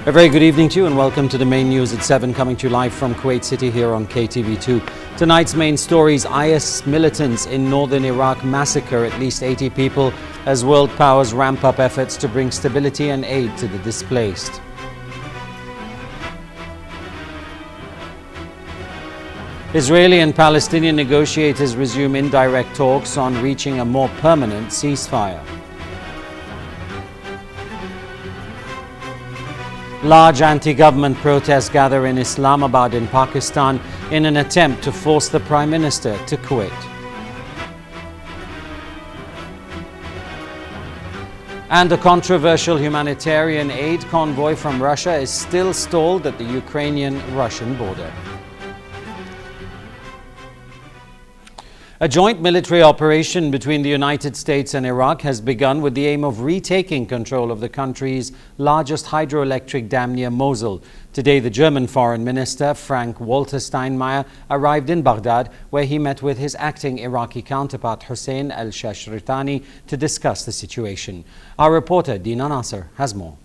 A very good evening to you and welcome to the main news at 7, coming to you live from Kuwait City here on KTV2. Tonight's main stories: IS militants in northern Iraq massacre at least 80 people as world powers ramp up efforts to bring stability and aid to the displaced. Israeli and Palestinian negotiators resume indirect talks on reaching a more permanent ceasefire. Large anti-government protests gather in Islamabad in Pakistan in an attempt to force the Prime Minister to quit. And a controversial humanitarian aid convoy from Russia is still stalled at the Ukrainian-Russian border. A joint military operation between the United States and Iraq has begun with the aim of retaking control of the country's largest hydroelectric dam near Mosul. Today, the German Foreign Minister, Frank-Walter Steinmeier, arrived in Baghdad, where he met with his acting Iraqi counterpart, Hussein al-Shashritani, to discuss the situation. Our reporter, Dina Nasser, has more.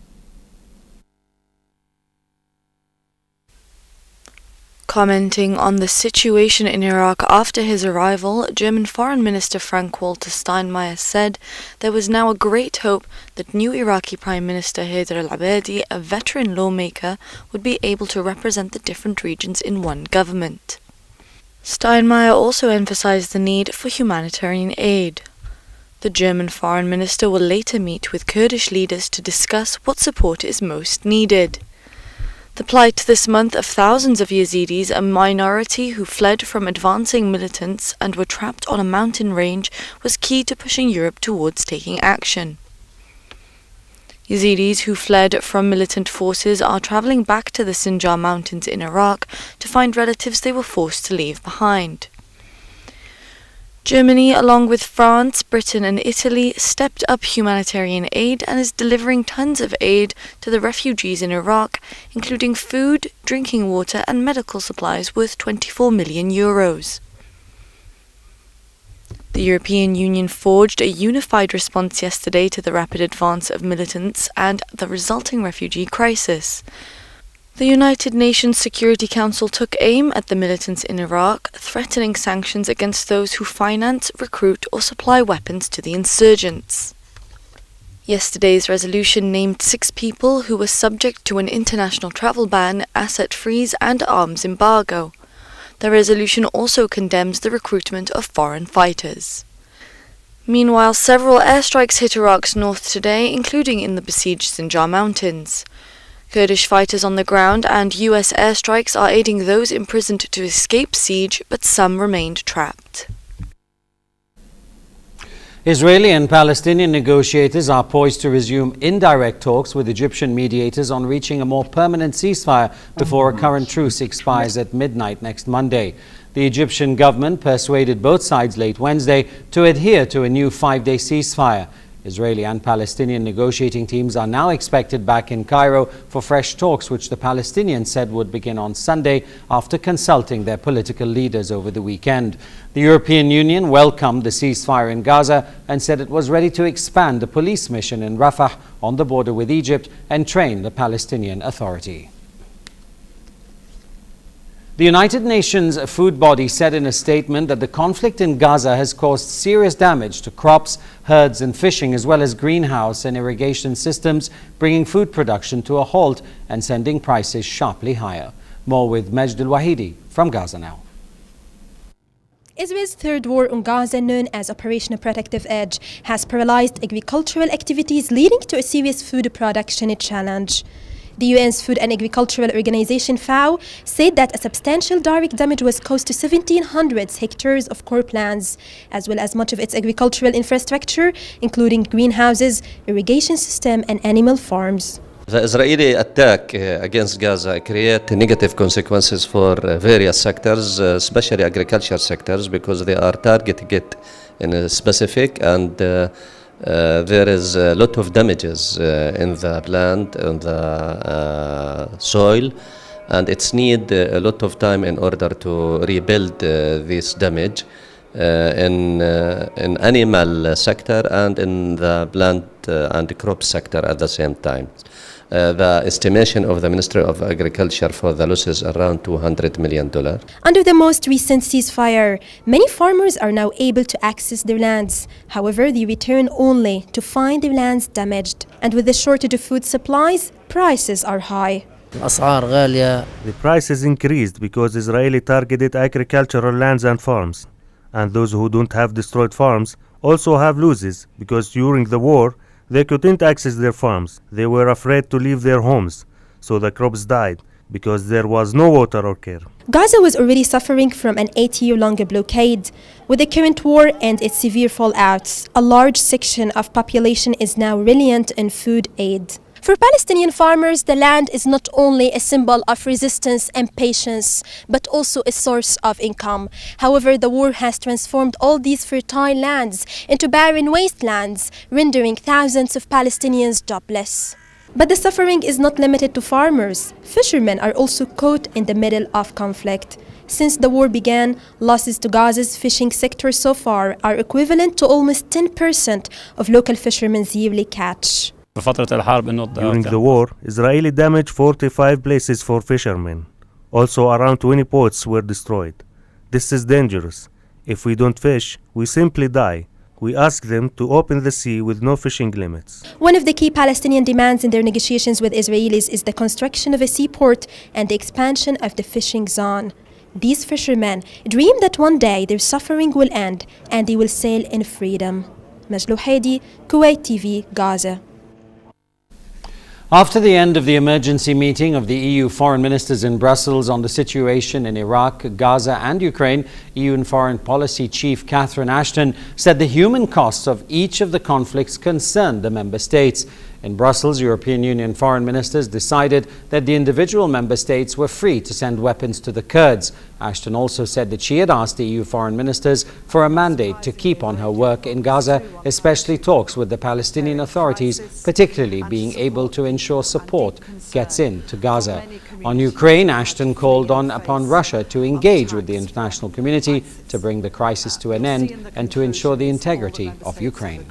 Commenting on the situation in Iraq after his arrival, German Foreign Minister Frank-Walter Steinmeier said there was now a great hope that new Iraqi Prime Minister Haider al-Abadi, a veteran lawmaker, would be able to represent the different regions in one government. Steinmeier also emphasized the need for humanitarian aid. The German Foreign Minister will later meet with Kurdish leaders to discuss what support is most needed. The plight this month of thousands of Yazidis, a minority who fled from advancing militants and were trapped on a mountain range, was key to pushing Europe towards taking action. Yazidis who fled from militant forces are travelling back to the Sinjar Mountains in Iraq to find relatives they were forced to leave behind. Germany, along with France, Britain and Italy, stepped up humanitarian aid and is delivering tons of aid to the refugees in Iraq, including food, drinking water and medical supplies worth €24 million. The European Union forged a unified response yesterday to the rapid advance of militants and the resulting refugee crisis. The United Nations Security Council took aim at the militants in Iraq, threatening sanctions against those who finance, recruit or supply weapons to the insurgents. Yesterday's resolution named 6 people who were subject to an international travel ban, asset freeze and arms embargo. The resolution also condemns the recruitment of foreign fighters. Meanwhile, several airstrikes hit Iraq's north today, including in the besieged Sinjar Mountains. Kurdish fighters on the ground and US airstrikes are aiding those imprisoned to escape siege, but some remained trapped. Israeli and Palestinian negotiators are poised to resume indirect talks with Egyptian mediators on reaching a more permanent ceasefire before a current truce expires at midnight next Monday. The Egyptian government persuaded both sides late Wednesday to adhere to a new 5-day ceasefire. Israeli and Palestinian negotiating teams are now expected back in Cairo for fresh talks, which the Palestinians said would begin on Sunday after consulting their political leaders over the weekend. The European Union welcomed the ceasefire in Gaza and said it was ready to expand the police mission in Rafah on the border with Egypt and train the Palestinian Authority. The United Nations food body said in a statement that the conflict in Gaza has caused serious damage to crops, herds and fishing, as well as greenhouse and irrigation systems, bringing food production to a halt and sending prices sharply higher. More with Majd al-Wahidi from Gaza now. Israel's third war on Gaza, known as Operation Protective Edge, has paralyzed agricultural activities, leading to a serious food production challenge. The UN's Food and Agricultural Organization, FAO, said that a substantial direct damage was caused to 1,700 hectares of croplands, as well as much of its agricultural infrastructure, including greenhouses, irrigation system, and animal farms. The Israeli attack against Gaza create negative consequences for various sectors, especially agriculture sectors, because they are targeting it in a specific and there is a lot of damages in the land, in the soil, and it's need a lot of time in order to rebuild this damage in animal sector and in the plant and crop sector at the same time. The estimation of the Ministry of Agriculture for the losses around $200 million. Under the most recent ceasefire, many farmers are now able to access their lands. However, they return only to find their lands damaged. And with the shortage of food supplies, prices are high. The prices increased because Israeli targeted agricultural lands and farms. And those who don't have destroyed farms also have losses because during the war, they couldn't access their farms. They were afraid to leave their homes, so the crops died because there was no water or care. Gaza was already suffering from an 8-year-long blockade. With the current war and its severe fallouts, a large section of population is now reliant on food aid. For Palestinian farmers, the land is not only a symbol of resistance and patience, but also a source of income. However, the war has transformed all these fertile lands into barren wastelands, rendering thousands of Palestinians jobless. But the suffering is not limited to farmers. Fishermen are also caught in the middle of conflict. Since the war began, losses to Gaza's fishing sector so far are equivalent to almost 10% of local fishermen's yearly catch. During the war, Israeli damaged 45 places for fishermen. Also, around 20 boats were destroyed. This is dangerous. If we don't fish, we simply die. We ask them to open the sea with no fishing limits. One of the key Palestinian demands in their negotiations with Israelis is the construction of a seaport and the expansion of the fishing zone. These fishermen dream that one day their suffering will end and they will sail in freedom. Majlou Haidi, Kuwait TV, Gaza. After the end of the emergency meeting of the EU foreign ministers in Brussels on the situation in Iraq, Gaza and Ukraine, EU Foreign Policy Chief Catherine Ashton said the human costs of each of the conflicts concern the member states. In Brussels, European Union foreign ministers decided that the individual member states were free to send weapons to the Kurds. Ashton also said that she had asked the EU foreign ministers for a mandate to keep on her work in Gaza, especially talks with the Palestinian authorities, particularly being able to ensure support gets into Gaza. On Ukraine, Ashton called upon Russia to engage with the international community to bring the crisis to an end and to ensure the integrity of Ukraine.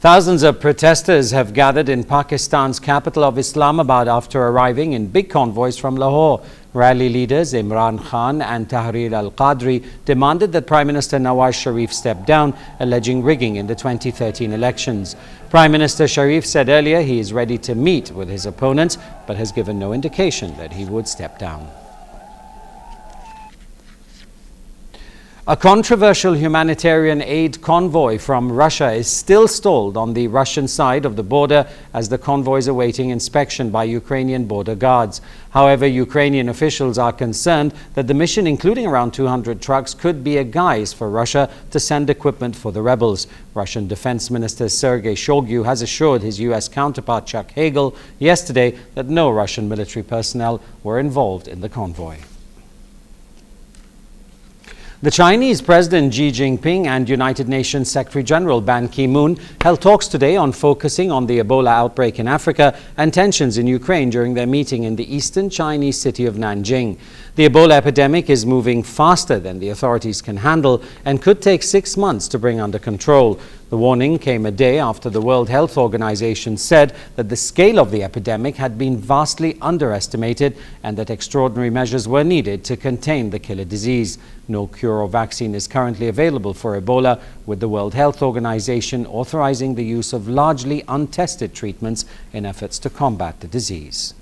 Thousands of protesters have gathered in Pakistan's capital of Islamabad after arriving in big convoys from Lahore. Rally leaders Imran Khan and Tahrir al-Qadri demanded that Prime Minister Nawaz Sharif step down, alleging rigging in the 2013 elections. Prime Minister Sharif said earlier he is ready to meet with his opponents, but has given no indication that he would step down. A controversial humanitarian aid convoy from Russia is still stalled on the Russian side of the border as the convoy is awaiting inspection by Ukrainian border guards. However, Ukrainian officials are concerned that the mission, including around 200 trucks, could be a guise for Russia to send equipment for the rebels. Russian Defense Minister Sergei Shoigu has assured his U.S. counterpart Chuck Hagel yesterday that no Russian military personnel were involved in the convoy. The Chinese President Xi Jinping and United Nations Secretary General Ban Ki-moon held talks today on focusing on the Ebola outbreak in Africa and tensions in Ukraine during their meeting in the eastern Chinese city of Nanjing. The Ebola epidemic is moving faster than the authorities can handle and could take 6 months to bring under control. The warning came a day after the World Health Organization said that the scale of the epidemic had been vastly underestimated and that extraordinary measures were needed to contain the killer disease. No cure or vaccine is currently available for Ebola, with the World Health Organization authorizing the use of largely untested treatments in efforts to combat the disease.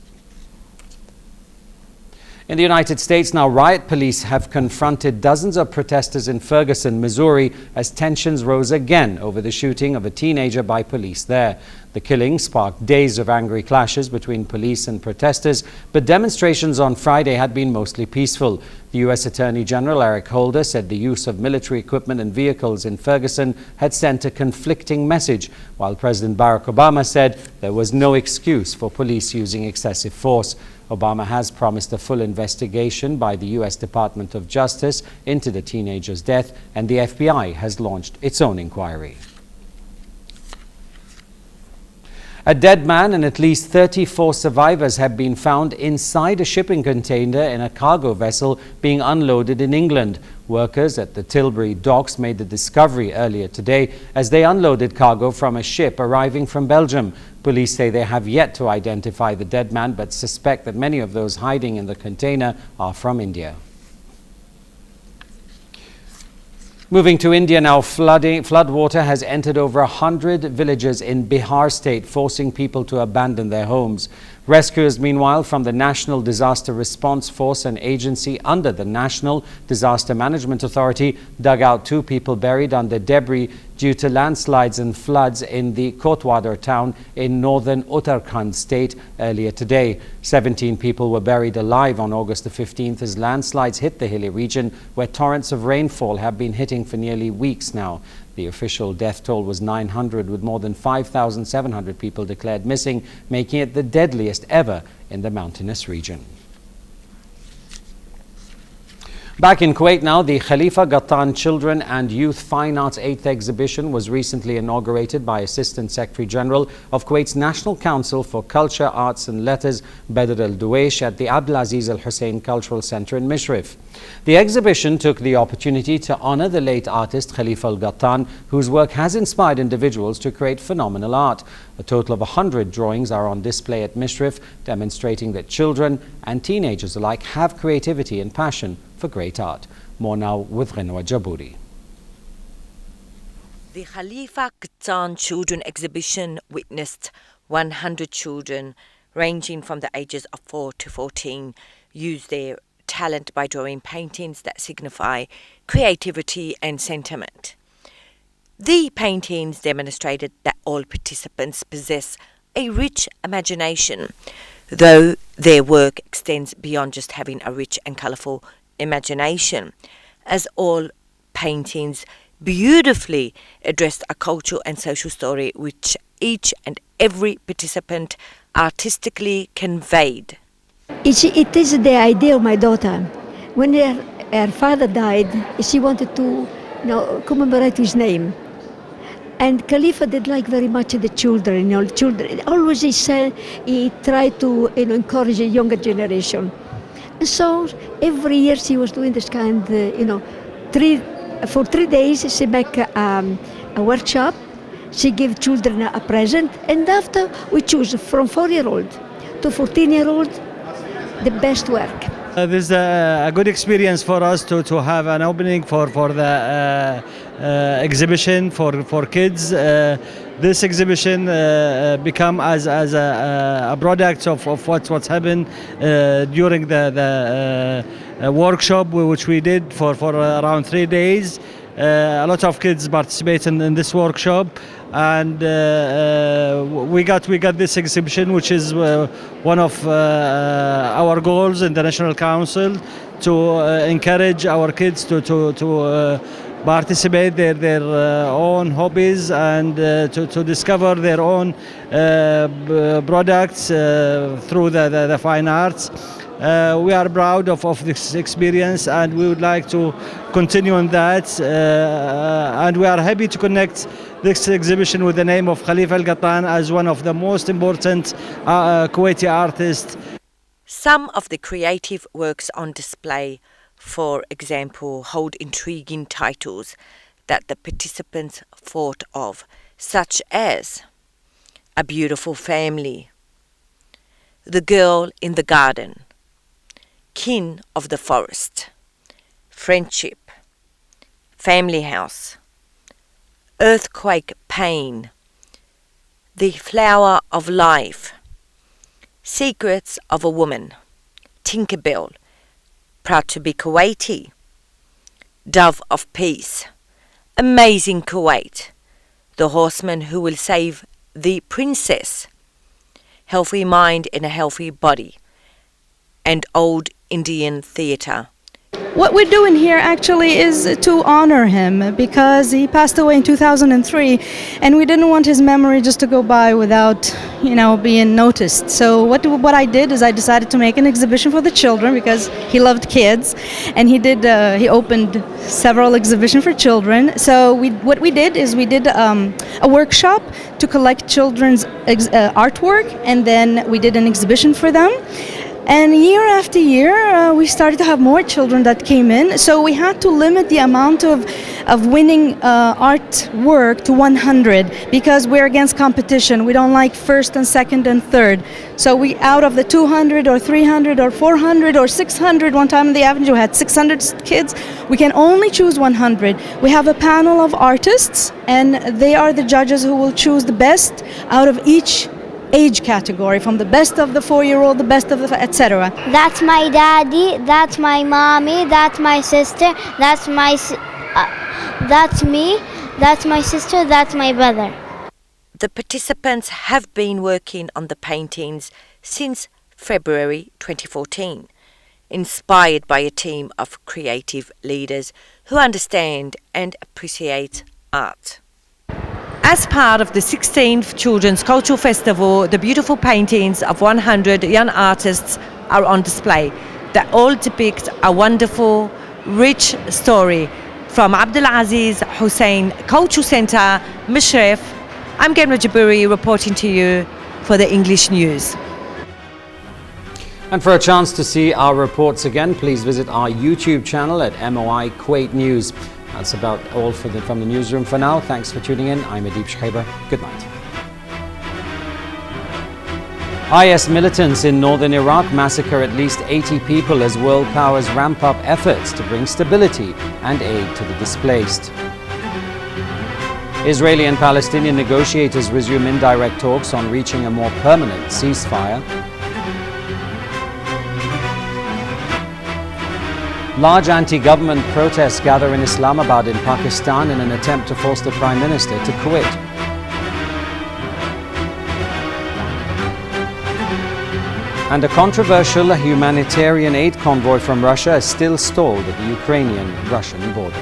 In the United States now, riot police have confronted dozens of protesters in Ferguson, Missouri, as tensions rose again over the shooting of a teenager by police there. The killing sparked days of angry clashes between police and protesters, but demonstrations on Friday had been mostly peaceful. The U.S. Attorney General Eric Holder said the use of military equipment and vehicles in Ferguson had sent a conflicting message, while President Barack Obama said there was no excuse for police using excessive force. Obama has promised a full investigation by the U.S. Department of Justice into the teenager's death, and the FBI has launched its own inquiry. A dead man and at least 34 survivors have been found inside a shipping container in a cargo vessel being unloaded in England. Workers at the Tilbury docks made the discovery earlier today as they unloaded cargo from a ship arriving from Belgium. Police say they have yet to identify the dead man but suspect that many of those hiding in the container are from India. Moving to India now, floodwater has entered over 100 villages in Bihar state, forcing people to abandon their homes. Rescuers, meanwhile, from the National Disaster Response Force, an agency under the National Disaster Management Authority, dug out 2 people buried under debris due to landslides and floods in the Kotwadar town in northern Uttarakhand state earlier today. 17 people were buried alive on August the 15th as landslides hit the hilly region where torrents of rainfall have been hitting for nearly weeks now. The official death toll was 900, with more than 5,700 people declared missing, making it the deadliest ever in the mountainous region. Back in Kuwait now, the Khalifa Gattan Children and Youth Fine Arts 8th exhibition was recently inaugurated by Assistant Secretary General of Kuwait's National Council for Culture, Arts and Letters, Badr al-Duwaish, at the Abdulaziz Al Hussein Cultural Center in Mishrif. The exhibition took the opportunity to honor the late artist Khalifa Al-Gattan, whose work has inspired individuals to create phenomenal art. A total of 100 drawings are on display at Mishrif, demonstrating that children and teenagers alike have creativity and passion for great art. More now with Ghenwa Jabouri. The Khalifa Gattan Children exhibition witnessed 100 children ranging from the ages of 4 to 14 use their talent by drawing paintings that signify creativity and sentiment. The paintings demonstrated that all participants possess a rich imagination, though their work extends beyond just having a rich and colourful imagination, as all paintings beautifully addressed a cultural and social story which each and every participant artistically conveyed. It is the idea of my daughter. When her father died, she wanted to commemorate his name. And Khalifa did like very much the children. Children always he tried to encourage a younger generation. And so every year she was doing this kind. For 3 days she make a workshop. She gave children a present, and after we choose from 4-year-old to 14-year-old the best work. This is a good experience for us to have an opening for the exhibition for kids. This exhibition become as a product of what's happened during the workshop which we did for around 3 days. A lot of kids participate in this workshop, and we got this exhibition, which is one of our goals in the National Council, to encourage our kids to participate their own hobbies and to discover their own products through the fine arts. We are proud of this experience, and we would like to continue on that, and we are happy to connect this exhibition with the name of Khalifa Al-Gattan as one of the most important Kuwaiti artists. Some of the creative works on display, for example, hold intriguing titles that the participants thought of, such as A Beautiful Family, The Girl in the Garden, King of the Forest, Friendship, Family House, Earthquake Pain, The Flower of Life, Secrets of a Woman, Tinkerbell, Proud to be Kuwaiti, Dove of Peace, Amazing Kuwait, The Horseman Who Will Save the Princess, Healthy Mind in a Healthy Body, and Old Indian Theatre. What we're doing here actually is to honor him because he passed away in 2003 and we didn't want his memory just to go by without, being noticed. So what I did is I decided to make an exhibition for the children because he loved kids, and he opened several exhibitions for children. So what we did is we did a workshop to collect children's artwork, and then we did an exhibition for them. And year after year, we started to have more children that came in. So we had to limit the amount of winning artwork to 100 because we're against competition. We don't like first and second and third. So we, out of the 200 or 300 or 400 or 600, one time in the Avenue had 600 kids, we can only choose 100. We have a panel of artists, and they are the judges who will choose the best out of each age category, from the best of the 4-year-old, the best of the etc. That's my daddy, that's my mommy, that's my sister, that's me, that's my sister, that's my brother. The participants have been working on the paintings since February 2014, inspired by a team of creative leaders who understand and appreciate art. As part of the 16th Children's Cultural Festival, the beautiful paintings of 100 young artists are on display that all depict a wonderful, rich story. From Abdulaziz Hussein Cultural Centre, Mishref, I'm Gemra Jaburi reporting to you for the English News. And for a chance to see our reports again, please visit our YouTube channel at MOI Kuwait News. That's about all from the newsroom for now. Thanks for tuning in. I'm Adib Shaiba. Good night. IS militants in northern Iraq massacre at least 80 people as world powers ramp up efforts to bring stability and aid to the displaced. Israeli and Palestinian negotiators resume indirect talks on reaching a more permanent ceasefire. Large anti-government protests gather in Islamabad in Pakistan in an attempt to force the Prime Minister to quit. And a controversial humanitarian aid convoy from Russia is still stalled at the Ukrainian-Russian border.